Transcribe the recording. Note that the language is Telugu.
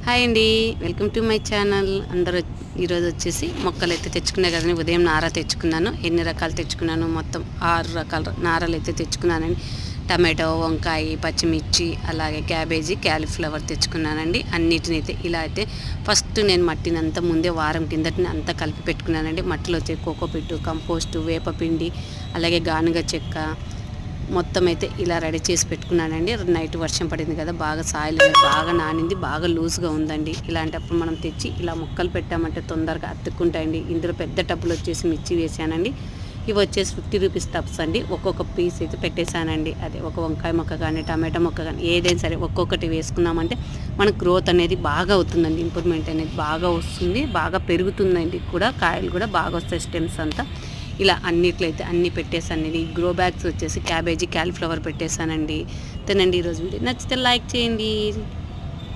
హాయ్ అండి, వెల్కమ్ టు మై ఛానల్. అందరూ ఈరోజు వచ్చేసి మొక్కలు అయితే తెచ్చుకునే కదండి. ఉదయం నార తెచ్చుకున్నాను. ఎన్ని రకాలు తెచ్చుకున్నాను? మొత్తం 6 రకాల నారలు అయితే తెచ్చుకున్నానండి. టమాటో, వంకాయ, పచ్చిమిర్చి, అలాగే క్యాబేజీ, క్యాలీఫ్లవర్ తెచ్చుకున్నానండి. అన్నిటిని అయితే ఇలా అయితే ఫస్ట్ నేను మట్టిని అంతా ముందే వారం కిందటిని అంతా కలిపి పెట్టుకున్నానండి. మట్టిలో వచ్చే కోకోపిట్టు, కంపోస్టు, వేపపిండి, అలాగే గానుగ చెక్క మొత్తం అయితే ఇలా రెడీ చేసి పెట్టుకున్నానండి. నైట్ వర్షం పడింది కదా, బాగా సాయిల్ అనేది బాగా నానింది, బాగా లూజ్గా ఉందండి. ఇలాంటప్పుడు మనం తెచ్చి ఇలా మొక్కలు పెట్టామంటే తొందరగా అతుక్కుంటాయండి. ఇందులో పెద్ద టబ్బులు వచ్చేసి మిర్చి వేసానండి. ఇవి వచ్చేసి 50 రూపీస్ టబ్స్ అండి. ఒక్కొక్క పీస్ అయితే పెట్టేశానండి. అదే ఒక వంకాయ మొక్క కానీ, టమాటా మొక్క కానీ ఏదైనా సరే ఒక్కొక్కటి వేసుకున్నామంటే మనకు గ్రోత్ అనేది బాగా అవుతుందండి. ఇంప్రూవ్మెంట్ అనేది బాగా వస్తుంది, బాగా పెరుగుతుందండి. కూడా కాయలు కూడా బాగా వస్తాయి, స్టెమ్స్ అంతా. ఇలా అన్నిట్లో అయితే అన్నీ పెట్టేశానండి. ఈ గ్రో బ్యాగ్స్ వచ్చేసి క్యాబేజీ, క్యాలీఫ్లవర్ పెట్టేశానండి. తినండి ఈరోజు వీడియో నచ్చితే లైక్ చేయండి.